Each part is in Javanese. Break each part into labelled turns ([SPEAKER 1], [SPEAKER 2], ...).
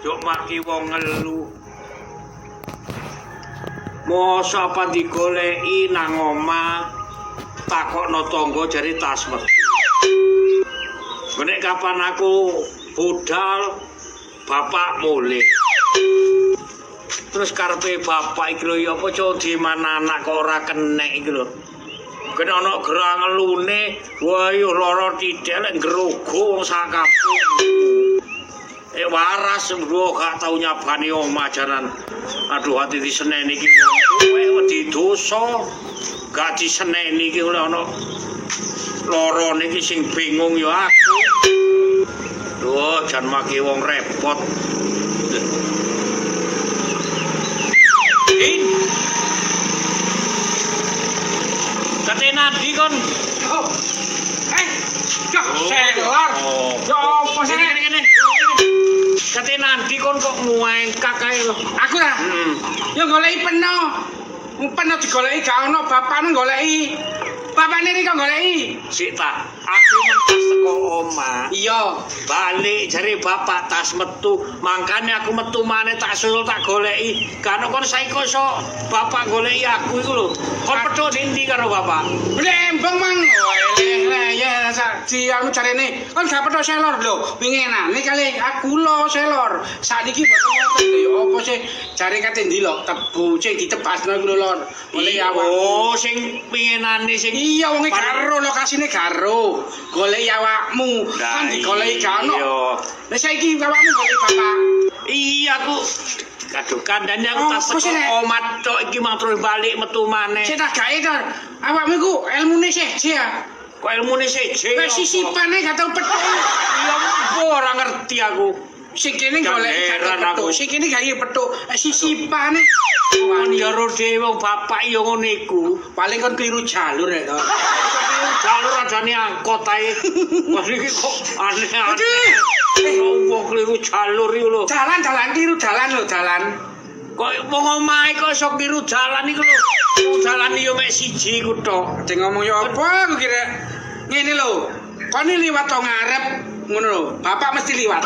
[SPEAKER 1] Dok maki wong ngelu. Mosok apa digoleki nang omah takokno tangga jare tas metu. Nek kapan aku budal bapak mulih. Terus karepe bapak iki lho ya apa di mana anak kok ora kenek iki lho. Ken ana gerang ngelune, wah yo lara tidek lek ngrogo wong sak kampung. Waras bro gak tau nyabani omah jaran. Aduh hati diseneni iki wong kowe wedi dosa. Gak diseneni iki oleh ana lara niki sing bingung ya aku. Duh jan maki wong repot. Kate nadi kon.
[SPEAKER 2] Oh. Selor. Yo apa sih ngene?
[SPEAKER 1] Kate nadi kon kok nguengkak kae lho.
[SPEAKER 2] Aku ta? Yo goleki peno. Peno digoleki gak ono, bapakne goleki. Bapakne iki kok goleki.
[SPEAKER 1] Sik ta, aku mentas teko omah.
[SPEAKER 2] Iya.
[SPEAKER 1] Balik jare bapak tas metu, mangkane aku metu maneh tak susul tak goleki. Kan kon saiki iso bapak goleki aku iku lho. Kon pedho ndi karo bapak?
[SPEAKER 2] Blembong mang. Ya di anu jarene kon gak pedho selor lho. Winginane kali aku lo selor. Sakniki boten wonten lho ya apa sih jare kate ndi lho tebu sing ditebasno iku lho lor. Goleki awak.
[SPEAKER 1] Oh, sing winginane sing
[SPEAKER 2] iya wong karo lokasine karo. Goleki awakmu. Kan digoleki gak ono. Lah saiki awakmu goleki bapak.
[SPEAKER 1] Iya aku aduh kandhane aku tas teko omah tok iki mang terus balik metu maneh.
[SPEAKER 2] Sik tak gawe to. Awakmu iku elmune siji ya.
[SPEAKER 1] Kok ilmune siji.
[SPEAKER 2] Wis sisipane gak tau petuk.
[SPEAKER 1] Iya ora ngerti aku.
[SPEAKER 2] Sing kene golek gak petuk. Sing kene gak petuk. Sisipane.
[SPEAKER 1] Njero dhewe wong bapak ya ngono iku.
[SPEAKER 2] Paling kon kliru jalur ya to.
[SPEAKER 1] Jalur ajane angkot ae. Wah iki kok aneh-aneh. Wong kliru jalur iku lho.
[SPEAKER 2] Jalan kliru jalan lho, jalan.
[SPEAKER 1] Kok wong omahe kok iso kliru jalan iku lho. Wong jalan yo mek siji iku tok.
[SPEAKER 2] Sing ngomong yo apa aku kira. Ngene lho. Kon liwat to ngarep ngono lho. Bapak mesti liwat.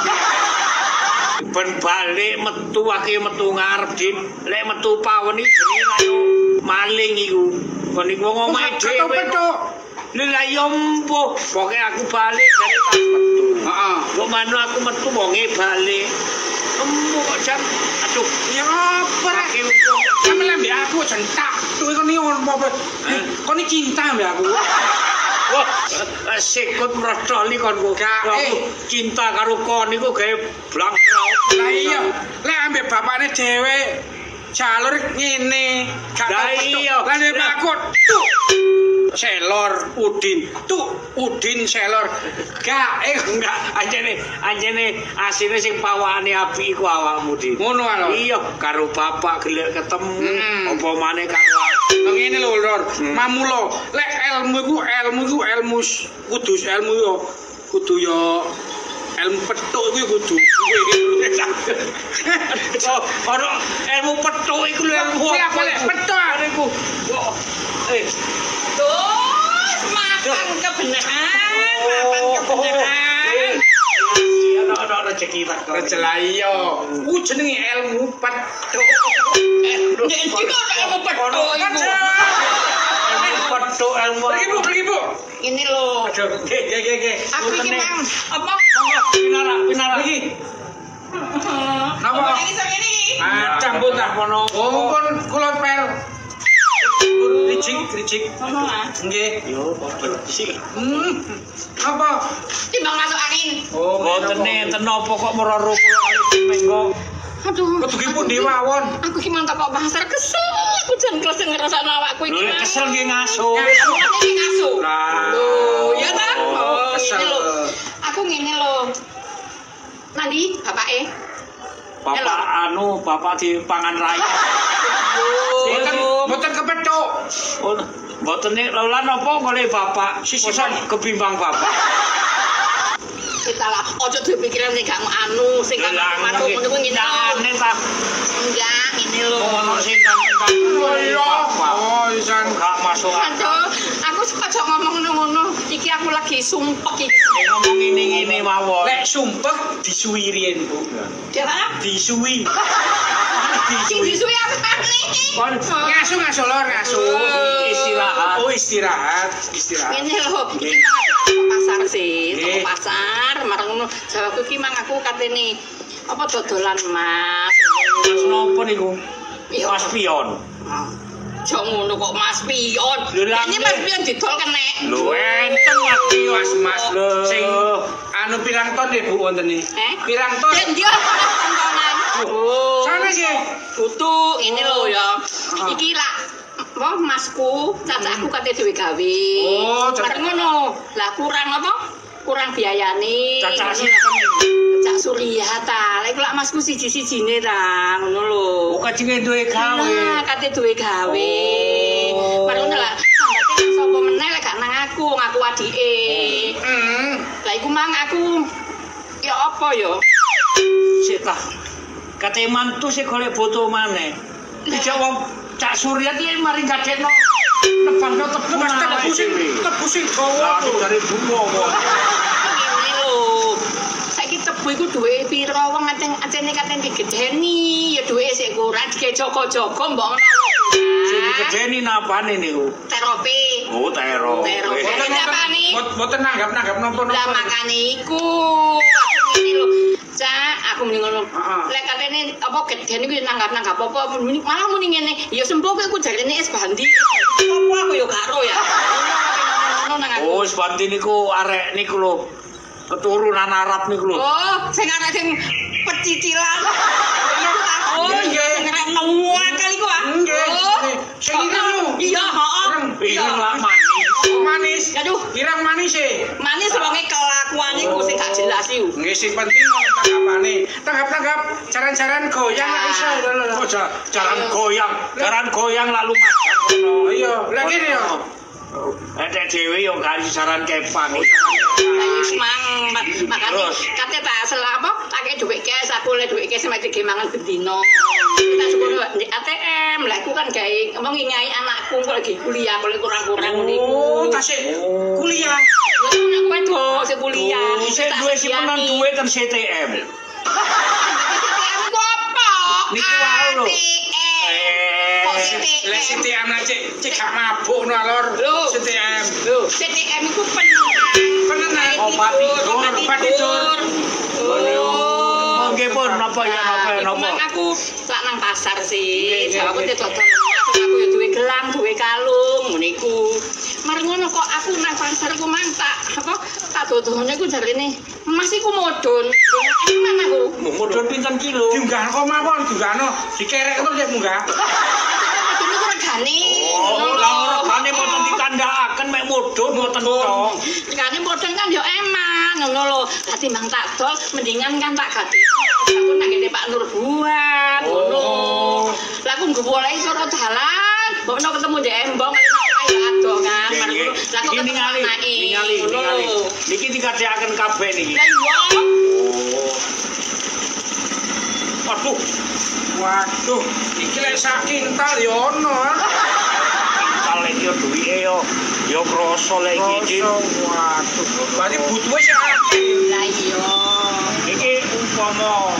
[SPEAKER 1] Ben balik metu akeh metu ngarep Din. Lek metu pawen iki jenenge kaya maling iku. Kon iku wong omahe dhewe. Lha yo mpo, pokoke aku balik dari tas metu.
[SPEAKER 2] Heeh.
[SPEAKER 1] Kok mano aku metu wonge balik. Empo kok jam aduh
[SPEAKER 2] ya apa rek? Sampe mbek aku jentak. Kowe kon iki apa? Kon iki cinta mbek aku.
[SPEAKER 1] Wah, sikut mrotoli kon kok. Cinta karo kon niku gawe blang kraut.
[SPEAKER 2] Lah iya, lek ambek bapakne dhewe jalur ngene.
[SPEAKER 1] Lah iya,
[SPEAKER 2] lah nek aku selor Udin. Udin selor. Gak
[SPEAKER 1] enggak anjene asine sing pawakane apik iku awakmu Din.
[SPEAKER 2] Ngono lho.
[SPEAKER 1] Iya, karo bapak gelek ketemu. Apa maneh karo
[SPEAKER 2] ngene lho Lor. Mamulo, lek ilmu iku ilmu kudu ilmu yo kudu yo ilmu petuk iku kudu
[SPEAKER 1] ora ilmu petuk iku lho ilmu
[SPEAKER 2] petuk
[SPEAKER 1] iku
[SPEAKER 3] makan kebenaran
[SPEAKER 1] ana rezeki tak
[SPEAKER 2] iya ku jenenge ilmu petuk
[SPEAKER 3] ilmu
[SPEAKER 1] petuk ilmu
[SPEAKER 2] pergi bu
[SPEAKER 3] ini lho
[SPEAKER 1] nggih
[SPEAKER 3] aku iki mang apa
[SPEAKER 1] pinara iki
[SPEAKER 2] napa
[SPEAKER 3] ini
[SPEAKER 2] campur tak ono kon kula pel Ricik. Nggih.
[SPEAKER 1] Yo, sik.
[SPEAKER 2] Apa?
[SPEAKER 3] Timbang masuk angin.
[SPEAKER 1] Oh, mboten enten apa kok meroro kula kali mengko.
[SPEAKER 3] Aduh.
[SPEAKER 2] Kudu ki pundi mawon.
[SPEAKER 3] Aku ki mantap kok bahasa kesel. Aku jan kesel ngrasakno awakku iki.
[SPEAKER 1] Lho kesel nggih ngaso.
[SPEAKER 3] Iki ngaso.
[SPEAKER 2] Lho,
[SPEAKER 3] ya ta?
[SPEAKER 2] kesel.
[SPEAKER 3] Ini lho. Aku ngene lho. Nandi bapake?
[SPEAKER 1] Bapak dipangan rakyat.
[SPEAKER 2] Mboten kepethuk.
[SPEAKER 1] Oh, mboten nek lan apa golek bapak? Sisi kebimbang bapak.
[SPEAKER 3] kita lah ojo duwe pikiran sing gak anu sing gak mantuk ngono kuwi ngene lho.
[SPEAKER 1] Aneh ta.
[SPEAKER 3] Enggak, ini lho.
[SPEAKER 1] Ono sing kan.
[SPEAKER 2] Oh iya. Oh isan.
[SPEAKER 1] Gak masuk akal.
[SPEAKER 3] Aduh, aku aja ngomong ngono. Iki aku lagi sumpek iki.
[SPEAKER 1] Ngomong ngene mawon.
[SPEAKER 2] Lek sumpah disuwi riyen, Bu.
[SPEAKER 3] Ya kan?
[SPEAKER 2] Disuwi.
[SPEAKER 3] Sing disuwi apa nih?
[SPEAKER 2] Kon ngaso lor ngaso.
[SPEAKER 1] Istirahat.
[SPEAKER 2] Oh istirahat.
[SPEAKER 3] Ini lho, iki mang aku ke pasar sih, ke pasar, marang ngono. Jawabku iki mang aku katene apa dodolan Mas.
[SPEAKER 1] Mas nopo niku?
[SPEAKER 3] Iya.
[SPEAKER 1] Mas pion.
[SPEAKER 3] Jok ngono kok Mas Pion. Ini Mas Pion didol kenek.
[SPEAKER 1] Lho enten Mas pion.
[SPEAKER 2] Mas sing anu pirang ton nggih Bu wonten iki? Pirang ton?
[SPEAKER 3] Dia tontonan. Oh.
[SPEAKER 2] Sana sih.
[SPEAKER 3] Tutu ini lho ya. Iki lah wah masku, cacakku kate dhewe gawe.
[SPEAKER 2] Oh,
[SPEAKER 3] Bareng ngono. Lah kurang apa? Kurang biayane.
[SPEAKER 1] Cacak sinten?
[SPEAKER 3] Cak Surya ta. Lek lak masku siji-sijine ta, ngono lho.
[SPEAKER 1] Oh kajenge duwe gawe.
[SPEAKER 3] Nah, kate duwe gawe.
[SPEAKER 1] Oh.
[SPEAKER 3] Bareng ngono lah. Sambate kan sapa meneh lek gak nang aku, ngaku adike. Lah iku mang aku ya apa ya?
[SPEAKER 1] Sik ta. Kate mantu sik golek foto maneh. Dijak wong Cak Surya iki mari gadekno nebangno tebu
[SPEAKER 2] Mas tebu sing
[SPEAKER 1] Lah
[SPEAKER 2] gawa.
[SPEAKER 1] dari bunga kok.
[SPEAKER 3] Ini lho. Saiki tebu iku duwe pira wong acene katen digedeni, ya duwe sik kurang dige joko-joko mbok menawa.
[SPEAKER 1] Sing digedeni napane niku?
[SPEAKER 3] Terope.
[SPEAKER 1] Oh, tero.
[SPEAKER 3] Tero.
[SPEAKER 2] Boten nanggap napa-napa.
[SPEAKER 3] Lah makane iku aku ngene lho. Cak, aku muni ngono. Lek katene apa gedene kuwi nanggap-nanggap apa malah muni ngene. Ya sempo kowe ku jarene es bandi. Apa aku ya gak ro ya. Ngono nang aku.
[SPEAKER 1] Oh, Sbandi niku arek niku lho. Keturunan Arab niku lho.
[SPEAKER 3] Oh, sing arek sing pecicilan. Oh,
[SPEAKER 2] Nggih.
[SPEAKER 3] sing arek nemu kali ku ah.
[SPEAKER 2] Nggih.
[SPEAKER 3] Oh.
[SPEAKER 2] Sing iki lho.
[SPEAKER 3] Iya, heeh.
[SPEAKER 1] Pirang lah manis.
[SPEAKER 2] Manis.
[SPEAKER 3] Aduh,
[SPEAKER 2] Pirang manis e.
[SPEAKER 3] manis wonge kelakuane ku sing gak jelas iku.
[SPEAKER 2] Nggih sing penting tanggapane. Tanggap jaran-jaran goyang lek iso lho.
[SPEAKER 1] Oh, jaran goyang lalu masak ngono.
[SPEAKER 2] Iya, lek kene yo.
[SPEAKER 1] Etek dhewe yo kali saran kepang.
[SPEAKER 3] Mang makane
[SPEAKER 1] Terus?
[SPEAKER 3] kate tak asel apa tak kei dhuwit cash aku le dhuwit cash mesti ge mangan bendino. Tak syukur di ATM lah aku kan gawe ngomong ngai anakku kok lagi kuliah kok kurang-kurang niku.
[SPEAKER 2] Oh, tasik kuliah.
[SPEAKER 3] Lha anak wedok sing kuliah.
[SPEAKER 1] Sik duwe simenan duwe ten CTM.
[SPEAKER 3] ATM ku apa?
[SPEAKER 1] Niku wae lho.
[SPEAKER 3] Kok CTM?
[SPEAKER 2] Lek CTM lah cek gak mabuk no alor.
[SPEAKER 3] Lho.
[SPEAKER 2] CTM.
[SPEAKER 3] CTM iku penenang.
[SPEAKER 1] Obat
[SPEAKER 2] tidur.
[SPEAKER 3] Oh.
[SPEAKER 1] Nggih pun napa ya napa.
[SPEAKER 3] Mang aku lak nang pasar sih.
[SPEAKER 2] Nggih,
[SPEAKER 3] Jawabku
[SPEAKER 2] nggih.
[SPEAKER 3] dodol emas, aku ya duwe gelang, duwe kalung ngene iku. Mari ngono kok aku nang pasar ku mang tak dodolne ku jarene emas iku modon. Eman aku.
[SPEAKER 1] Mudun pinten kilo?
[SPEAKER 2] Diunggah kok mawon diunggahno. Dikerek terus cek munggah.
[SPEAKER 3] Modon iku regane.
[SPEAKER 1] Oh, lah regane mboten dikandhakaken mek mudun mboten tok.
[SPEAKER 3] Regane modon kan ya eman ngono lho. Dadi mang tak dol mendingan kan tak gade. Aku nang ngene Pak Nur Buat ngono. Lah aku goleki karo dalan, mbok ketemu ndek embong ayo ado kan. Lah kok ketemu anake.
[SPEAKER 1] ningali. Niki digadekaken kabeh niki.
[SPEAKER 3] Lah iya.
[SPEAKER 1] Waduh,
[SPEAKER 2] Waduh, iki lek sak kintal ya ono.
[SPEAKER 1] kalau iki yo duwike yo krasa lek iki.
[SPEAKER 2] Waduh. Berarti butuhe sing akeh.
[SPEAKER 3] Lah iya.
[SPEAKER 1] Iki umpama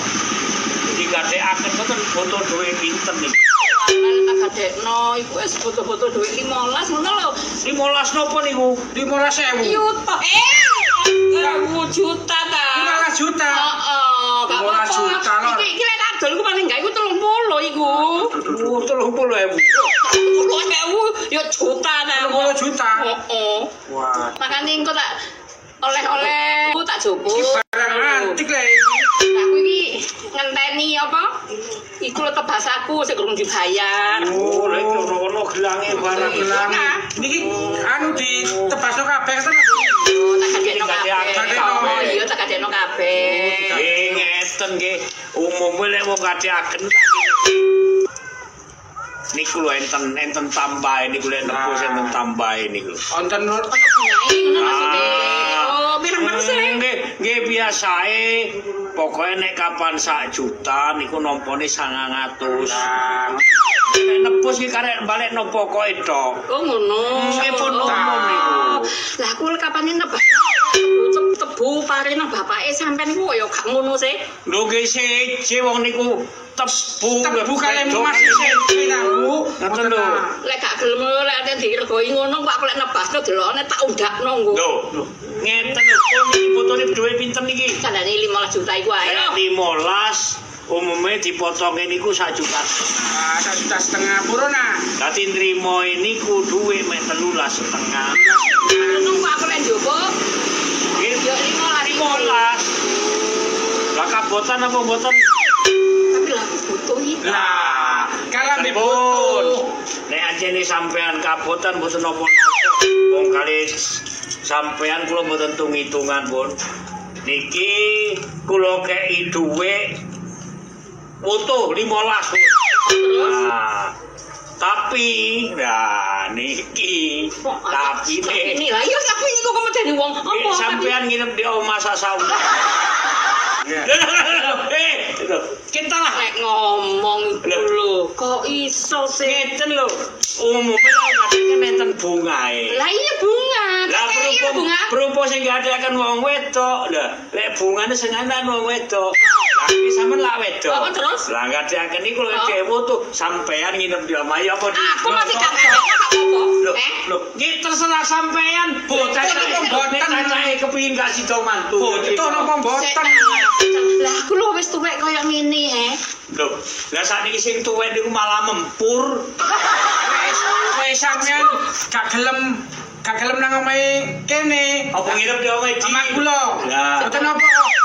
[SPEAKER 1] digadekaken mboten foto duwe pinten niki.
[SPEAKER 3] Lan tak gadekno iku wis foto-foto dhuwit 15 ngono lho.
[SPEAKER 1] 15 napa niku?
[SPEAKER 2] 15.000.
[SPEAKER 3] Juta. 1 juta ta.
[SPEAKER 2] 15 juta.
[SPEAKER 3] Heeh, gak
[SPEAKER 2] 15
[SPEAKER 3] apa-apa.
[SPEAKER 2] juta, Lor.
[SPEAKER 3] Iki lek adol ku paling gak iku 30 iku.
[SPEAKER 1] 30.000.
[SPEAKER 3] 30.000 ya juta ta.
[SPEAKER 2] 30 juta.
[SPEAKER 3] Heeh.
[SPEAKER 2] Wah.
[SPEAKER 3] Makane engko tak oleh-oleh tak jopo.
[SPEAKER 2] Iki barang antik lek.
[SPEAKER 3] Aku iki ngenteni apa? Iku lho tebasaku sing durung dibayar.
[SPEAKER 1] Oh, lek ono gelange barang
[SPEAKER 2] Gelang.
[SPEAKER 1] gelang.
[SPEAKER 2] Niki anu ditebasno kabeh kan.
[SPEAKER 3] Oh, tak gadekno kabeh.
[SPEAKER 2] Gadekno.
[SPEAKER 3] Oh, iya tak gadekno kabeh.
[SPEAKER 1] Nggih ngeten nggih. Umume lek wong gadekaken niku lho enten tambahe niku lek nebus enten tambahe niku.
[SPEAKER 2] Wonten
[SPEAKER 3] Ono bungae ngono maksudnya. Oh, pirang persen.
[SPEAKER 1] Nggih biasae pokoke nek kapan 1 juta niku nampane 900. Nek nebus iki karek balekno pokoke tok.
[SPEAKER 3] Oh ngono.
[SPEAKER 1] Nggih pun umum niku.
[SPEAKER 3] Lah aku kapane nebak tebu pare nang bapake sampean ku ya gak ngono sih.
[SPEAKER 1] Lho nggih siji wong niku tebu
[SPEAKER 2] kali Mas siji aku.
[SPEAKER 1] Ngoten lho.
[SPEAKER 3] Lek gak gelem lek ate diregoi ngono kok aku lek nebasno delokne tak undakno nggo.
[SPEAKER 1] Lho, ngeten lho kok iki fotone duwe pinten iki?
[SPEAKER 3] Candane 15 juta iku ae.
[SPEAKER 1] 15 umumnya dipotonge niku 1 juta.
[SPEAKER 2] Ah, 1,5 juta purona.
[SPEAKER 1] Dadi nrimo ini ku duwe mek 13,5.
[SPEAKER 3] Ngono kok aku lek njogo
[SPEAKER 1] Nggih,
[SPEAKER 3] ya
[SPEAKER 1] 15. Lah kabotan apa mboten?
[SPEAKER 3] tapi lah butuh iki.
[SPEAKER 2] Lah, kalau
[SPEAKER 1] Mboten,
[SPEAKER 2] mbek
[SPEAKER 1] Bun.
[SPEAKER 2] foto.
[SPEAKER 1] Nek anjene sampean kabotan mboten napa-napa. Wong kali sampean kula mboten tung-hitungan, Bun. Niki kula kei dhuwit foto 15.
[SPEAKER 3] Terus
[SPEAKER 1] Nah, tapi niki tapi
[SPEAKER 3] ini lah ya tapi niku kok medeni wong apa
[SPEAKER 1] sampean nginep di omah sasaun. Kita lah
[SPEAKER 3] lek ngomong iku lho kok iso sih.
[SPEAKER 1] ngeten lho. Umumnya ngadakan enten bungae.
[SPEAKER 3] Lah iya bunga.
[SPEAKER 1] Lah
[SPEAKER 3] Iya bunga.
[SPEAKER 1] berhubung sing ngadakan wong wedok. Lah lek bungane sing anan wong wedok. Lah iki sampean lak wedok.
[SPEAKER 3] Apa terus?
[SPEAKER 1] Lah ngadakan iku lho dhewe tuh sampean nginep di omah ya apa di.
[SPEAKER 3] Aku masih gak apa-apa.
[SPEAKER 1] Lho, lho, iki terserah sampean. Bocah cacahe kepengin gak sida mantu.
[SPEAKER 2] Foto napa mboten?
[SPEAKER 3] Lah aku lho wis tuwek koyo ngene
[SPEAKER 1] Lho, lah sakniki sing tuwek niku malah mempur.
[SPEAKER 2] Wes sampean gak gelem nang omahe kene.
[SPEAKER 1] Apa nginep di omah iki?
[SPEAKER 2] Omah kula.
[SPEAKER 1] Lah.
[SPEAKER 2] Mboten apa.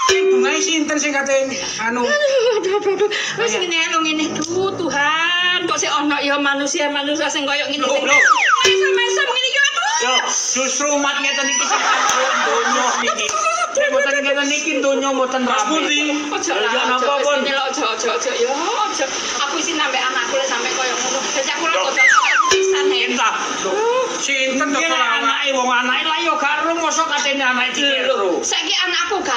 [SPEAKER 2] Sing bungae sinten sing kate anu.
[SPEAKER 3] Aduh. Wis ngene lho ngene. Duh Tuhan, kok sik ana ya manusia-manusia sing koyo ngene.
[SPEAKER 1] Lho.
[SPEAKER 3] Mesem-mesem ngene iki aduh.
[SPEAKER 1] Yo, justru umat ngeten iki sing pancen donya niki. Nek mboten ngeten niki donya mboten
[SPEAKER 2] Mas
[SPEAKER 1] rame.
[SPEAKER 2] Pundi?
[SPEAKER 3] Ojo
[SPEAKER 1] Ya,
[SPEAKER 3] lah,
[SPEAKER 1] napa,
[SPEAKER 3] ojo,
[SPEAKER 1] Pun?
[SPEAKER 3] wis ngene lho, ojo. Ya, ojo. Aku isi nambah anakku lek sampe koyo ngono. Dadi aku lek
[SPEAKER 1] Lho.
[SPEAKER 3] ojo aku pisan he.
[SPEAKER 1] Entah.
[SPEAKER 2] Sinten to
[SPEAKER 1] Iki
[SPEAKER 2] kula
[SPEAKER 1] anake wong anake lah yo gak ero mosok katene anake dikira.
[SPEAKER 3] Saiki anakku gak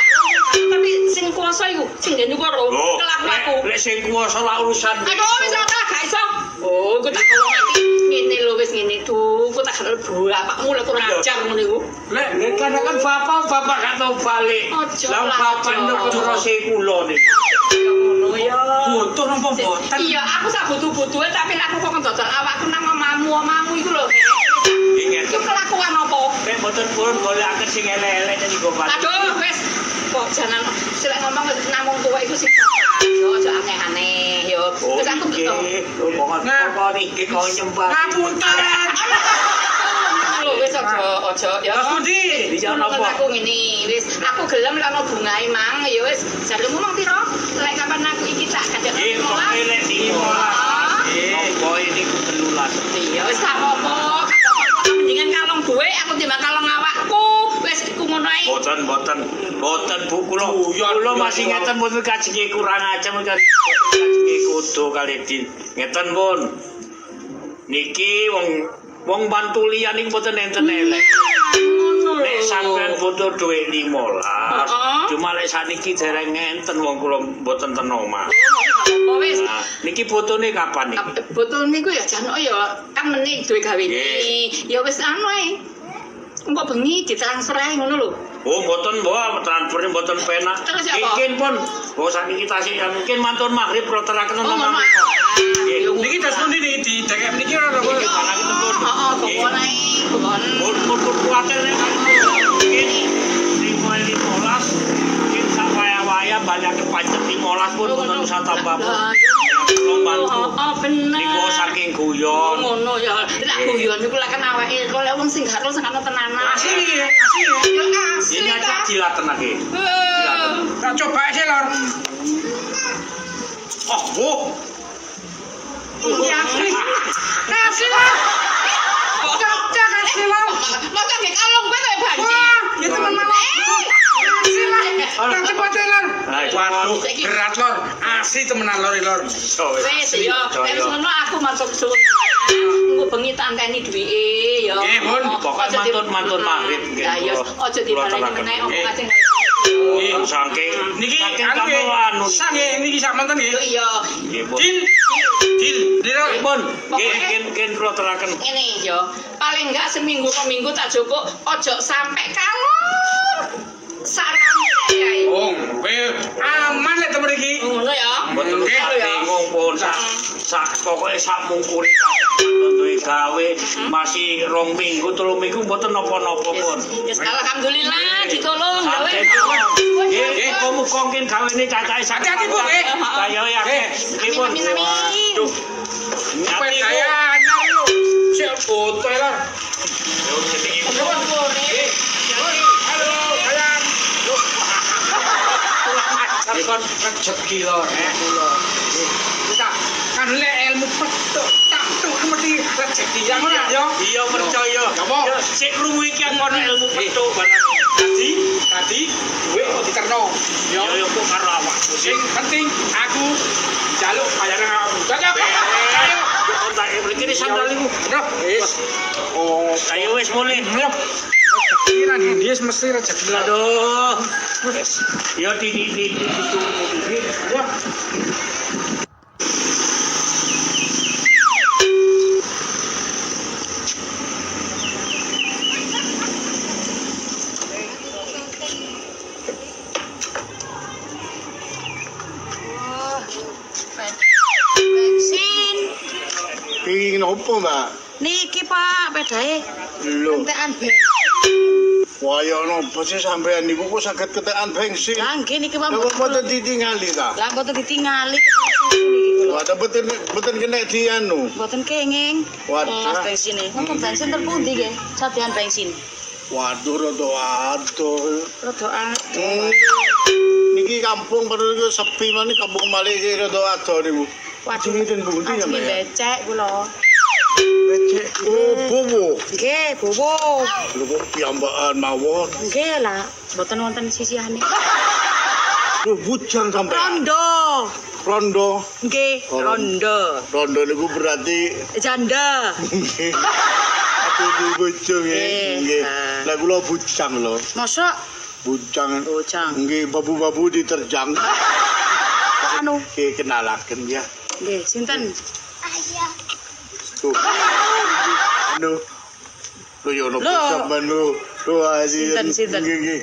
[SPEAKER 3] tapi sing kuasa iku sing ngene iku ro kelakuanku.
[SPEAKER 1] Lek sing kuwasa lah urusan.
[SPEAKER 3] Aduh wis ora gak iso. Oh, ku tak kok mati. Ngene lho wis ngene tuh, ku tak kenal bapakmu lek kurang ajar ngono iku.
[SPEAKER 1] Lek kadang bapak gak tau balik.
[SPEAKER 3] Ojo
[SPEAKER 1] Lah
[SPEAKER 3] lah,
[SPEAKER 1] bapak
[SPEAKER 3] ojo.
[SPEAKER 1] nek terose kula niku.
[SPEAKER 3] Ya ngono ya.
[SPEAKER 2] Foto napa mboten?
[SPEAKER 3] Iya, aku sak butuh-butuhe tapi aku kok dodol awakku nang omamu iku lho.
[SPEAKER 1] Ingat.
[SPEAKER 3] Iku kelakuan apa?
[SPEAKER 1] Nek mboten purun golekaken sing elek-elek nang nggo balik.
[SPEAKER 3] Aduh, wis kok jangan silek ngomong namung tuwa iku sing sopan. Yo aja aneh-aneh yo. Wis aku betul.
[SPEAKER 1] Pokok iki kok nyembah.
[SPEAKER 2] Ngapunten.
[SPEAKER 3] Lho wis aja ya.
[SPEAKER 2] Mas Pundi?
[SPEAKER 1] Iya
[SPEAKER 3] Ngono
[SPEAKER 1] napa?
[SPEAKER 3] aku ngene wis aku gelem lek ana bungae mang ya wis jaremu mang piro lek kapan aku iki tak kadang
[SPEAKER 1] Nggih, kok elek iki malah. Napa ini ku 13.
[SPEAKER 3] iya wis gak apa-apa mendingan kalong duwe aku timbang kalong awakku wis iku ngono ae
[SPEAKER 1] Boten Bu kula masih ngeten mboten kajenge kurang aja mboten kajenge kudu kali di ngeten pun. Niki wong bantu liyan iki mboten enten elek.
[SPEAKER 3] ngono
[SPEAKER 1] Nek sampean butuh dhuwit 15.
[SPEAKER 3] Heeh.
[SPEAKER 1] Cuma lek saniki dereng ngenten wong kula mboten ten omah.
[SPEAKER 3] apa wis
[SPEAKER 1] Nah, niki fotone kapan niki?
[SPEAKER 3] botol niku ya jan ya kan meneh duwe gawe
[SPEAKER 1] Nggih.
[SPEAKER 3] ya wis anu ae engko bengi ditransfer ae ngono lho.
[SPEAKER 1] Oh, mboten mbok transfer mboten penak.
[SPEAKER 3] Terus apa?
[SPEAKER 1] Mungkin pun oh sakniki tasih mungkin mantun maghrib proteraken
[SPEAKER 3] Oh,
[SPEAKER 1] nang
[SPEAKER 3] ngono
[SPEAKER 1] mriku.
[SPEAKER 3] ae.
[SPEAKER 1] Nggih.
[SPEAKER 2] Niki das pundi di dekek niki ora kok.
[SPEAKER 3] Heeh, kebon ae, kebon.
[SPEAKER 1] Mun kuwatir nek mungkin 15 mungkin sak waya-waya banyak pajak 15 pun mboten usah tambah pun. Kula bantu.
[SPEAKER 3] Oh, bener.
[SPEAKER 1] Niku saking
[SPEAKER 3] Oh,
[SPEAKER 1] guyon.
[SPEAKER 3] ngono ya. Lah guyon iku lek kan awake kok lek wong sing gak ro sing ana tenanan.
[SPEAKER 2] Asli ya.
[SPEAKER 3] Ya
[SPEAKER 1] Ini
[SPEAKER 3] asli
[SPEAKER 1] aja
[SPEAKER 3] ta.
[SPEAKER 1] dilatenake.
[SPEAKER 2] Tak coba ae lor.
[SPEAKER 1] Oh, Bu.
[SPEAKER 3] Iya asli. Asli lah. Cocok asli lah. Masa gak kalong gue kayak banci.
[SPEAKER 2] Wah, ya teman malah.
[SPEAKER 3] Asli lah.
[SPEAKER 2] Lor cepet wae lor.
[SPEAKER 1] Ayo,
[SPEAKER 2] Waduh, berat lor. Asli temenan lor lor.
[SPEAKER 3] Wes yo, wes ngono aku matur suwun. Engko bengi tak anteni duwike yo.
[SPEAKER 2] Nggih, Bun.
[SPEAKER 1] Pokoke mantun maghrib nggih.
[SPEAKER 3] Ya yo, aja dibaleni meneh omongan sing
[SPEAKER 1] Nggih, saking
[SPEAKER 2] Niki
[SPEAKER 1] saking anu.
[SPEAKER 2] nggih niki sak manten
[SPEAKER 3] yo
[SPEAKER 2] nggih.
[SPEAKER 3] iya.
[SPEAKER 1] Nggih, Bun.
[SPEAKER 2] Dil, Lor.
[SPEAKER 1] Nggih, Bun. Nggih, kula teraken.
[SPEAKER 3] Ini yo, paling enggak seminggu ke minggu tak cukup ojo sampai kangen. Sarang ya.
[SPEAKER 2] Oh, kowe aman lek temen iki.
[SPEAKER 3] Ngono ya.
[SPEAKER 1] Mboten
[SPEAKER 2] Nggih.
[SPEAKER 1] usah bingung pun sak pokoke sak mungkuri duwe gawe masih 2 minggu 3 minggu mboten napa-napa pun.
[SPEAKER 3] Yes, alhamdulillah ditolong ya wes.
[SPEAKER 1] Nggih, muga mungkin gawene cacahe sak.
[SPEAKER 2] Hati-hati, Bu, nggih.
[SPEAKER 1] Kaya akeh. Nggih, Pun.
[SPEAKER 3] Amin, amin, amin.
[SPEAKER 1] Duh.
[SPEAKER 2] Kowe
[SPEAKER 1] Nyati
[SPEAKER 2] kaya anyar lho. Sik foto lor.
[SPEAKER 1] Yo jenenge
[SPEAKER 2] Halo, sayang. Kon rezeki lor, lor. Kita kan lek ilmu petuk tak tuk mesti rezeki yang ora yo.
[SPEAKER 1] iya percaya.
[SPEAKER 2] Apa?
[SPEAKER 1] Ya, sik krungu iki ana ilmu petuk barang.
[SPEAKER 2] Tadi duit kok diterno. Yo.
[SPEAKER 1] Yo kok karo awakku sing
[SPEAKER 2] Sing penting aku jaluk bayaran aku. Cocok. Ayo.
[SPEAKER 1] kontak mriki sandal iku.
[SPEAKER 2] Bro, wis. Oh,
[SPEAKER 1] Ayo wis mulih.
[SPEAKER 2] ayo. Kira dia mesti rezeki lor.
[SPEAKER 1] Aduh. Yo di
[SPEAKER 2] Ya.
[SPEAKER 3] Bensin.
[SPEAKER 4] Pingin opo, Mbak?
[SPEAKER 3] Niki Pak, pedae
[SPEAKER 4] Lho,
[SPEAKER 3] entekan bensin.
[SPEAKER 4] waya nopo sih sampean niku kok saged ketekan bensin?
[SPEAKER 3] Lah nggih niki Pak.
[SPEAKER 4] Lha kok mboten ditingali ta?
[SPEAKER 3] Lah mboten ditingali niki lho.
[SPEAKER 4] Wadah mboten kena dianu.
[SPEAKER 3] Mboten kenging.
[SPEAKER 4] Wadah.
[SPEAKER 3] Las bensine. Wonten bensin terpundi nggih? Sadean bensin.
[SPEAKER 4] Waduh rada adoh.
[SPEAKER 3] Rada
[SPEAKER 4] Hmm. Niki kampung perlu iku sepi meneh kampung Malih iki rada adoh niku.
[SPEAKER 3] Waduh,
[SPEAKER 4] Dinten pundi ya, Mbak?
[SPEAKER 3] becek kula.
[SPEAKER 4] Becek. Oh, bobo.
[SPEAKER 3] Nggih, bobo.
[SPEAKER 4] Lho kok piyambakan mawon.
[SPEAKER 3] Nggih lah, mboten wonten sisihane.
[SPEAKER 4] Lho bujang sampean.
[SPEAKER 3] Rondo.
[SPEAKER 4] Rondo.
[SPEAKER 3] Nggih,
[SPEAKER 4] Oh.
[SPEAKER 3] rondo.
[SPEAKER 4] Rondo niku berarti
[SPEAKER 3] Janda.
[SPEAKER 4] nggih. Aduh bujang ya.
[SPEAKER 3] Nggih.
[SPEAKER 4] Nggih. Lah kula bujang lho.
[SPEAKER 3] Mosok
[SPEAKER 4] Bujang.
[SPEAKER 3] bojang.
[SPEAKER 4] Nggih, babu-babu diterjang.
[SPEAKER 3] Kok anu?
[SPEAKER 4] Nggih, kenalaken ya.
[SPEAKER 3] Nggih, sinten?
[SPEAKER 4] Tuh. Anu. Lho yo ono
[SPEAKER 3] Lho.
[SPEAKER 4] sampean lho. Lho aji.
[SPEAKER 3] Sinten?
[SPEAKER 4] Nggih, nggih.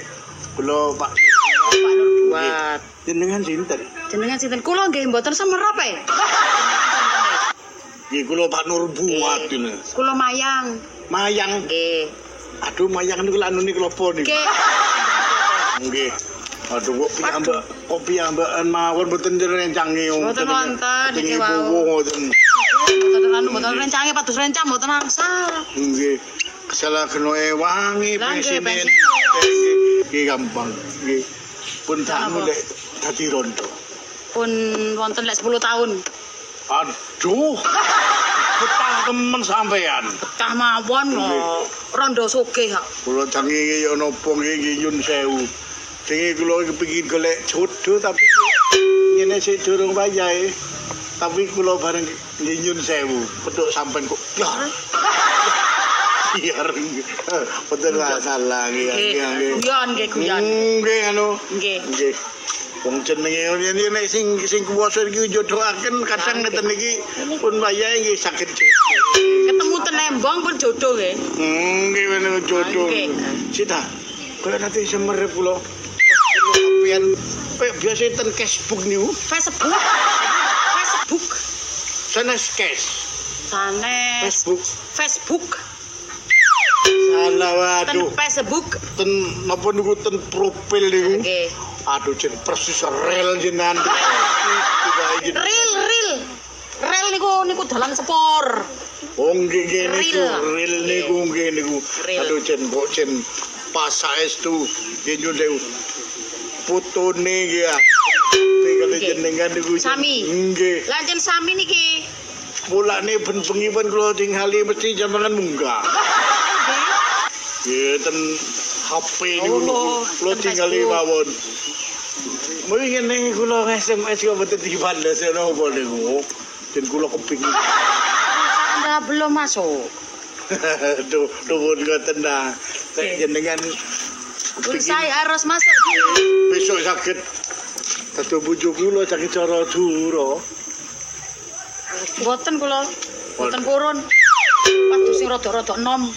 [SPEAKER 4] Kula Pak
[SPEAKER 3] Pak Nur Buat.
[SPEAKER 4] jenengan sinten?
[SPEAKER 3] Jenengan sinten? Kula nggih mboten semerap e.
[SPEAKER 4] Nggih, kula Pak Nur Buat ini.
[SPEAKER 3] Kula mayang.
[SPEAKER 4] Mayang.
[SPEAKER 3] Nggih.
[SPEAKER 4] Aduh, mayang niku lanu niku lapa niku?
[SPEAKER 3] Nggih.
[SPEAKER 4] Nggih. Aduh kok piyambakan mawon mboten direncangi.
[SPEAKER 3] Mboten wonten iki wau.
[SPEAKER 4] Mboten.
[SPEAKER 3] Mboten rencange padus rencang mboten angsal.
[SPEAKER 4] Nggih. Salah kena wangi
[SPEAKER 3] Lah, nggih,
[SPEAKER 4] bensin.
[SPEAKER 3] bensin.
[SPEAKER 4] Nggih gampang. Nggih. Pun tamu
[SPEAKER 3] Napa?
[SPEAKER 4] lek dadi rondo.
[SPEAKER 3] Pun wonten lek 10 tahun.
[SPEAKER 4] Aduh. Betah temen sampean.
[SPEAKER 3] Tah mawon kok rondo sugih kok.
[SPEAKER 4] Kula jange ya napa nggih nyun sewu. Sing kula kepengin golek jodoh tapi ngene sik durung wayahe. Tapi kula bareng nggih nyun sewu. Pedhok sampean kok biar. Biar. Betul lah salah nggih.
[SPEAKER 3] Nggih, guyon nggih guyon.
[SPEAKER 4] Nggih anu.
[SPEAKER 3] Nggih.
[SPEAKER 4] Nggih. Wong jenenge yen nek sing kuwasa iki jodohaken kadang ngeten iki pun wayahe nggih saged jodoh.
[SPEAKER 3] Ketemu tenembong pun jodoh nggih.
[SPEAKER 4] Nggih menawa jodoh.
[SPEAKER 3] Nggih.
[SPEAKER 4] Sita. Kaya nanti semerep kula. Kula sampean biasa ten Facebook niku.
[SPEAKER 3] Facebook. Facebook.
[SPEAKER 4] Sanes cash.
[SPEAKER 3] Sanes
[SPEAKER 4] Facebook.
[SPEAKER 3] Facebook.
[SPEAKER 4] Salah
[SPEAKER 3] Ten
[SPEAKER 4] waduh.
[SPEAKER 3] Facebook.
[SPEAKER 4] Ten napa niku ten profil niku.
[SPEAKER 3] Nggih.
[SPEAKER 4] Aduh jen persis rel jenengan.
[SPEAKER 3] Rel niku dalan sepur.
[SPEAKER 4] Oh nggih niku
[SPEAKER 3] Ril.
[SPEAKER 4] ril niku nggih niku.
[SPEAKER 3] Ril.
[SPEAKER 4] Aduh jen kok jen pas saestu nggih nyun sewu. Fotone nggih ya. Tinggal
[SPEAKER 3] Nggih.
[SPEAKER 4] jenengan niku.
[SPEAKER 3] Sami.
[SPEAKER 4] Nggih.
[SPEAKER 3] Lah jen sami niki.
[SPEAKER 4] Mulane ben-bengi pun kula tingali mesti jenengan munggah. Nggih ten HP niku
[SPEAKER 3] Oh,
[SPEAKER 4] kula
[SPEAKER 3] ten
[SPEAKER 4] tingali
[SPEAKER 3] Facebook.
[SPEAKER 4] mawon. Mungkin nih kula SMS kok betul dibales ono apa niku. Dan kula kepingin.
[SPEAKER 3] Anda belum masuk.
[SPEAKER 4] Duh, nuwun ngoten nah. Nek jenengan
[SPEAKER 3] Saya harus masuk.
[SPEAKER 4] besok sakit dadi bojo kula sakit cara dura.
[SPEAKER 3] Boten kula. Boten purun. Waktu sing rada-rada enom.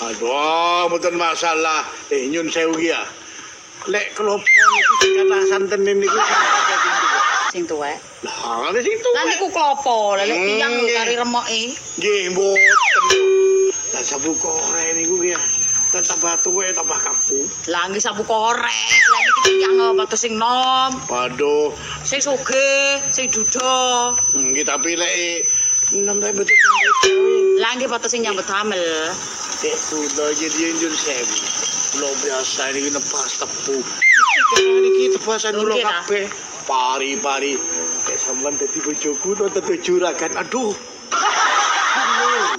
[SPEAKER 4] Aduh, mboten masalah. Nyun sewu ki ya. Lek klopo niku sing kathah santen niku
[SPEAKER 3] Sing tuwek.
[SPEAKER 4] lah sing tuwek.
[SPEAKER 3] Lah niku klopo, lek tiyang lho kari remoke.
[SPEAKER 4] Nggih, mboten. Lah sabu korek niku ki ya. Tambah tuwek tambah kaku.
[SPEAKER 3] Lah nggih sabu korek, lah niki tiyang waktu sing nom,
[SPEAKER 4] Waduh,
[SPEAKER 3] sing sugih, sing duda.
[SPEAKER 4] nggih tapi lek namanya betul
[SPEAKER 3] Lah nggih waktu sing nyambut damel.
[SPEAKER 4] Dek kula jadi nyun sewu. Kula biasa iki nepas tepu. Iki tepasan kula
[SPEAKER 3] Mungkin, ah.
[SPEAKER 4] kabeh. Pari-pari. Nek sampean dadi bojoku to tetu juragan. Aduh.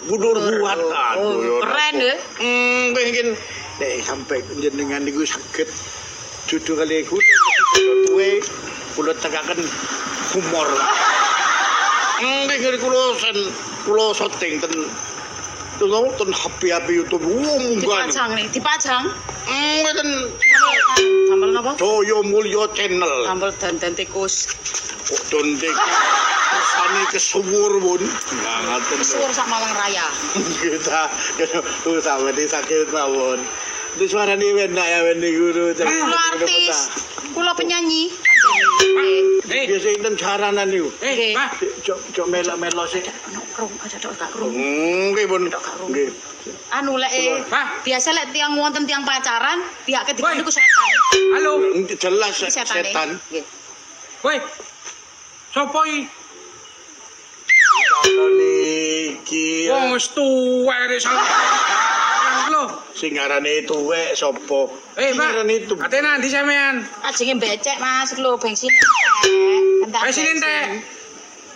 [SPEAKER 4] Budur buat. Aduh.
[SPEAKER 3] Keren ya.
[SPEAKER 4] Pengen nek sampai jenengan niku saged judu kali kula tuwe kula tegaken humor. Pengen kula syuting ten tunggu ten HP YouTube munggan.
[SPEAKER 3] Dipajang nih, dipajang.
[SPEAKER 4] Ngeten
[SPEAKER 3] Damel napa?
[SPEAKER 4] Joyo Mulyo Channel.
[SPEAKER 3] Damel dandan tikus.
[SPEAKER 4] Dontek. Sani kesuwur pun. Ngaten.
[SPEAKER 3] Suwur sak Malang Raya.
[SPEAKER 4] Kita sama di sakit mawon. Itu suarane enak ya niku.
[SPEAKER 3] Kula artis, kula penyanyi.
[SPEAKER 4] Biasa enten jaranan niku.
[SPEAKER 3] Nggih.
[SPEAKER 2] Pak.
[SPEAKER 4] Cok melok-melok sik.
[SPEAKER 3] Ono krung aja tok gak krung.
[SPEAKER 4] Nggih pun. Nggih.
[SPEAKER 3] Anu lek
[SPEAKER 2] Pak.
[SPEAKER 3] biasa lek tiang wonten tiang pacaran, pihak ketiga
[SPEAKER 2] Woi.
[SPEAKER 3] niku setan.
[SPEAKER 2] Halo.
[SPEAKER 4] Jelas
[SPEAKER 3] Setane.
[SPEAKER 4] setan.
[SPEAKER 3] Nggih.
[SPEAKER 2] Woi. Sopo iki?
[SPEAKER 4] Kalau niki
[SPEAKER 2] Wong wis tuwek rek salah. Lho.
[SPEAKER 4] sing arane tuwek sapa?
[SPEAKER 2] Eh,
[SPEAKER 4] Sing
[SPEAKER 2] Pak.
[SPEAKER 4] arane itu.
[SPEAKER 2] Ate nanti sampean?
[SPEAKER 3] Ajenge becek Mas lho bensin entek. Entek
[SPEAKER 2] Bensin entek.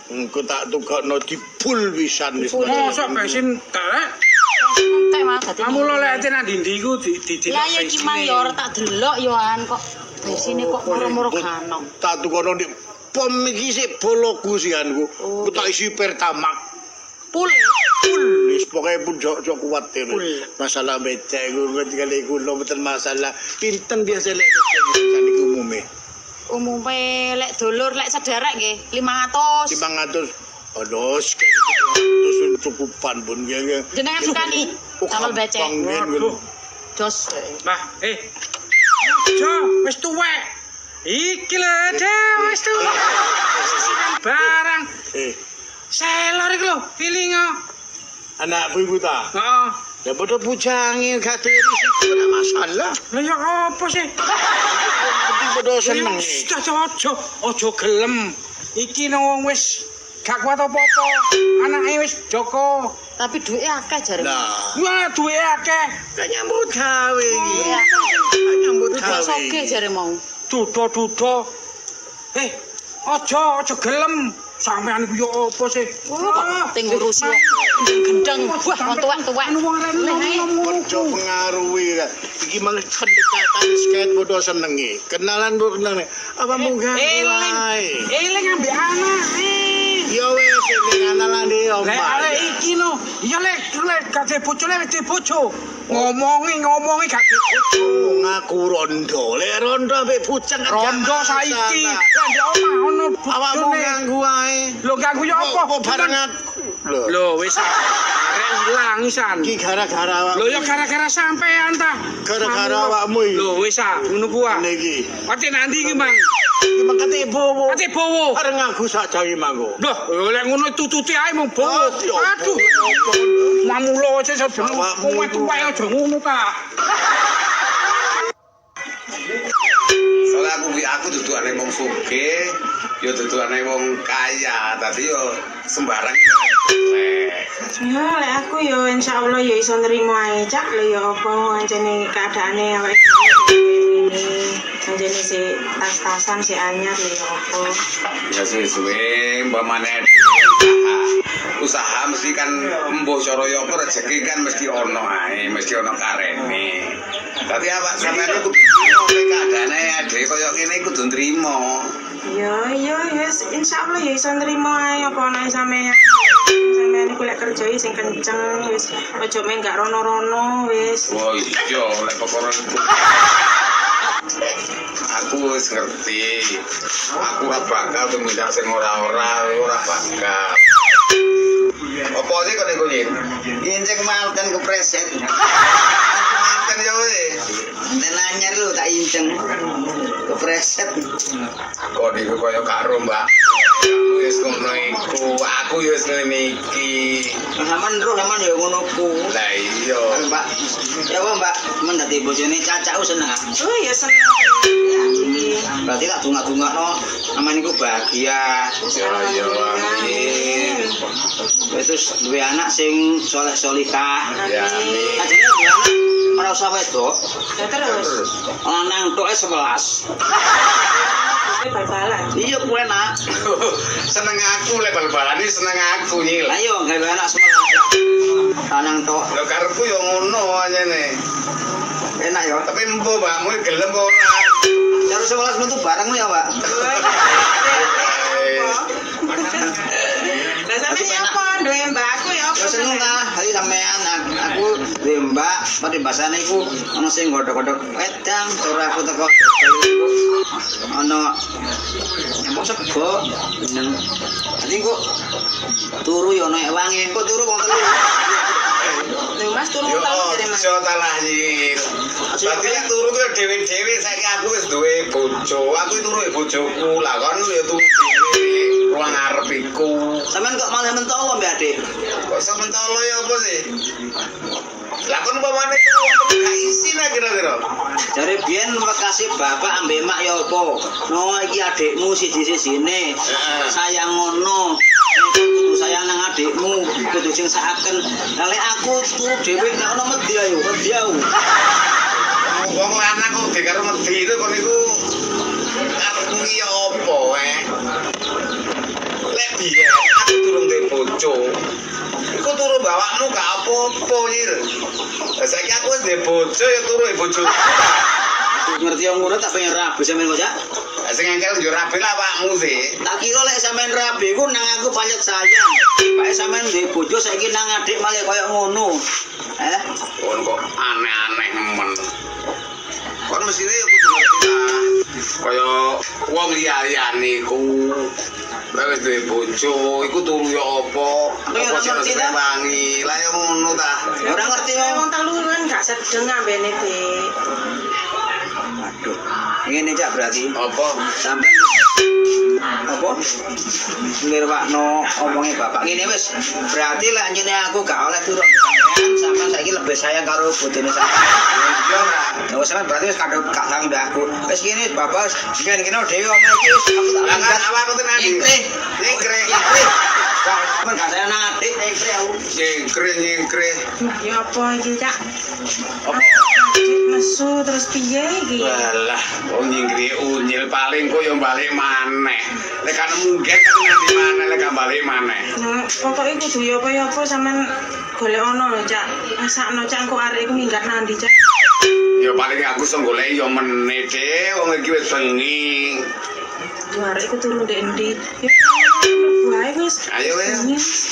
[SPEAKER 4] Engko tak tukokno dipul pisan wis.
[SPEAKER 3] Dipul.
[SPEAKER 2] Mosok bensin tek.
[SPEAKER 3] Entek Mas dadi.
[SPEAKER 2] Kamu lo lek ate nang ndi iku di
[SPEAKER 3] Lah ya iki mang ya ora tak delok yo an kok bensine kok moro-moro ganong.
[SPEAKER 4] Tak tukono di pom iki sik boloku sianku.
[SPEAKER 3] Oh.
[SPEAKER 4] Ku tak isi pertamak.
[SPEAKER 3] Pul.
[SPEAKER 4] Wis pokoke pun jok kuwatir.
[SPEAKER 3] Pul.
[SPEAKER 4] Masalah becek iku ngerti kali kula mboten masalah. Pinten biasa lek becek niku umume.
[SPEAKER 3] Umume lek dulur lek sederek nggih 500.
[SPEAKER 4] 500. Aduh, sekali cukupan pun ya.
[SPEAKER 3] Jenengan sukani damel becek.
[SPEAKER 2] Waduh.
[SPEAKER 3] Jos.
[SPEAKER 2] Lah, Jo, wis tuwek. Iki lho, wis tuwek. Sisiran barang. Selor iki lho, pilingo.
[SPEAKER 4] Anak ibu ta.
[SPEAKER 2] Heeh.
[SPEAKER 4] Ya padha bujange gak dari situ ora masalah.
[SPEAKER 2] Lah ya apa sih?
[SPEAKER 4] Penting padha seneng.
[SPEAKER 2] Ojo gelem. Iki nang wong wis gak kuat apa-apa. Anake wis Joko.
[SPEAKER 3] Tapi duwe akeh jare.
[SPEAKER 4] Nah,
[SPEAKER 2] Wah, duwe akeh.
[SPEAKER 4] gak nyambut gawe iki.
[SPEAKER 3] Duwe akeh.
[SPEAKER 4] Gak nyambut
[SPEAKER 3] Duwe
[SPEAKER 4] gawe.
[SPEAKER 3] soge jare mau.
[SPEAKER 2] Dudo. Ojo gelem. Sampean iku yo apa sih?
[SPEAKER 3] Ting ngurusi gendeng. Wah, tuwek-tuwek.
[SPEAKER 4] Ojo pengaruhi kan. Iki malah pendekatan skate padha senenge. Kenalan bu kenal. Apa munggah wae.
[SPEAKER 2] Eling ambek anak.
[SPEAKER 4] Ya wis eling analan di
[SPEAKER 2] Lek
[SPEAKER 4] omah.
[SPEAKER 2] arek iki no, iya lek gak de bojo lek de bojo. Ngomongi gak de bojo.
[SPEAKER 4] Ngaku rondo. Lek rondo ambek bujang kan
[SPEAKER 2] Rondo
[SPEAKER 4] gak
[SPEAKER 2] saiki.
[SPEAKER 4] masalah.
[SPEAKER 2] Lah di omah ono
[SPEAKER 4] Awakmu
[SPEAKER 2] bojone.
[SPEAKER 4] ganggu wae.
[SPEAKER 2] Lho ganggu ya apa?
[SPEAKER 4] Kok bareng aku. Lho.
[SPEAKER 2] Lho wis arek ilang isan.
[SPEAKER 4] Iki gara-gara awakmu.
[SPEAKER 2] Lho ya gara-gara sampean ta.
[SPEAKER 4] Gara-gara awakmu iki.
[SPEAKER 2] Lho wis ngono ku ah.
[SPEAKER 4] Niki.
[SPEAKER 2] Pati nanti iki, Mang.
[SPEAKER 4] Iki mangkate bowo.
[SPEAKER 2] Ate bowo.
[SPEAKER 4] Bareng aku sak jawi manggo.
[SPEAKER 2] Loh, lek ngono tututi ae mung bowo.
[SPEAKER 4] Oh,
[SPEAKER 2] Aduh. Mamulo aja sedeng.
[SPEAKER 4] Awakmu
[SPEAKER 2] Kowe tuwek aja ngono ta.
[SPEAKER 5] Soalnya aku dudukane wong sugih, ya dudukane wong kaya, dadi yo sembarang
[SPEAKER 6] Ya, lek aku yo insyaallah yo iso nrimo ae cak lho yo apa anjene keadaane awake dhewe ini anjene si tas-tasan si anyar lho yo apa.
[SPEAKER 5] ya suwe-suwe umpamane usaha mesti kan mbuh cara ya apa rezeki kan mesti ono ae, mesti ono karene. Tapi awak sampeyan kudu nrimo nek keadaane dhewe kaya ngene kudu nrimo.
[SPEAKER 6] Ya wis insyaallah ya iso nrimo ae apa nek sampeyan. Sampeyan iku lek kerja sing kenceng wis aja men gak rono-rono wis.
[SPEAKER 5] Oh iya, lek perkara itu. Aku wis ngerti. Aku ora bakal tumindak sing ora bakal. Apa sih kok niku yin?
[SPEAKER 7] Inceng manten kepreset.
[SPEAKER 5] Manten ya weh.
[SPEAKER 7] Manten anyar lho tak inceng. Kepreset.
[SPEAKER 5] Kok niku kaya karo Mbak. Kamu wis ngono iku, aku ya wis ngene iki.
[SPEAKER 7] Sampeyan roh sampeyan ya ngono ku.
[SPEAKER 5] Lah iya.
[SPEAKER 7] Mbak. Ya apa Mbak, men dadi bojone Caca seneng.
[SPEAKER 6] Oh ya seneng.
[SPEAKER 7] Berarti tak tungak-tungakno aman iku bahagia.
[SPEAKER 5] Ya ya amin.
[SPEAKER 7] Wis terus duwe anak sing saleh-salihah.
[SPEAKER 5] Ya amin.
[SPEAKER 7] Ajene duwe anak ora usah wedok.
[SPEAKER 6] Ya terus.
[SPEAKER 7] Lanang tok 11.
[SPEAKER 6] Bal-balan.
[SPEAKER 7] Iya ku enak.
[SPEAKER 5] Seneng aku lek bal-balan iki seneng aku nyil.
[SPEAKER 7] Lah yo gawe anak 11. Lanang tok.
[SPEAKER 5] Lho karepku yo ngono anyene.
[SPEAKER 7] Enak yo.
[SPEAKER 5] Tapi mbok mbakmu gelem apa ora?
[SPEAKER 7] Terus 11 metu bareng ya, Pak.
[SPEAKER 6] Lah sampeyan apa duwe mbakku ya apa?
[SPEAKER 7] Ya seneng ta, hari sampean aku duwe mbak, pati basane iku ana sing godhok-godhok wedang, tur aku teko ana emang sego nang dadi kok turu yo nek wangi, kok turu wong telu.
[SPEAKER 6] Lho Mas turu
[SPEAKER 5] Yo,
[SPEAKER 6] tau jare Mas.
[SPEAKER 5] aja talah nyil. Berarti yang turu tuh dhewe-dhewe saiki aku wis duwe bojo. Aku turu bojoku. Lah kon yo turu dhewe ruang ngarep iku.
[SPEAKER 7] Sampeyan kok malah mentolo Mbak Adik?
[SPEAKER 5] Kok sementara ya apa sih? Lah kon pamane ku gak isin kira-kira.
[SPEAKER 7] Jare biyen bekasi bapak ambek mak ya apa? No iki adikmu siji-sijine. Sayang ngono. Kudu sayang nang adikmu, kudu sing sakaken. Lah lek aku turu dhewe nek ono medhi ayo, medhi aku.
[SPEAKER 5] Wong lanang kok dhe karo medhi itu kon niku karepmu ki ya apa Lek biyen aku durung duwe bojo. Iku turu bawakmu gak apa-apa, Nyil. Lah saiki aku wis duwe bojo ya turu bojoku.
[SPEAKER 7] Ngerti yang ngono tak pengen rabi sampean kok, Cak.
[SPEAKER 5] Lah sing engkel yo rabi lah awakmu sih.
[SPEAKER 7] Tak kira lek sampean rabi ku nang aku pancet sayang. Pak sampean duwe bojo saiki nang adik malah koyo ngono.
[SPEAKER 5] Kon kok aneh-aneh men. Kon mesine yo kudu ngerti lah. Kaya wong liyane iku wis duwe bojo, iku turu yo apa? Apa sing wangi. Lah yo ngono ta.
[SPEAKER 7] Ora ngerti
[SPEAKER 6] Wong telu kan gak sedeng ambene, Dik.
[SPEAKER 7] Waduh. Ngene Cak berarti.
[SPEAKER 5] Apa?
[SPEAKER 7] Sampeyan apa? Nirwakno omonge bapak. Ngene wis. Berarti lek anjene aku gak oleh turun sampean saiki lebih sayang karo bojone sampean.
[SPEAKER 5] Iya ora.
[SPEAKER 7] Ya wis sampean berarti wis kadung gak sayang mbak aku. Wis ngene bapak ngene dhewe omah iki wis aku tak
[SPEAKER 5] Lah kan awakku tenan iki. Nyingkre.
[SPEAKER 7] Sampeyan gak sayang nang adik nyingkre aku.
[SPEAKER 5] Nyingkre.
[SPEAKER 6] Ya apa iki, Cak?
[SPEAKER 5] Apa?
[SPEAKER 6] Nesu terus piye iki?
[SPEAKER 5] Walah, wong nyingkri unyil paling kok yo balik maneh. Lek kan mungkin kan nanti maneh lek balik maneh.
[SPEAKER 6] Nah, pokoke kudu ya apa sampean golek ono lho, Cak. Asakno Cak engko arek iku minggat nandi, Cak.
[SPEAKER 5] Ya paling aku sing golek yo meneh de, wong iki wis bengi.
[SPEAKER 6] Arek iku turu ndek endi? Ya wae wis.
[SPEAKER 5] Ayo wis.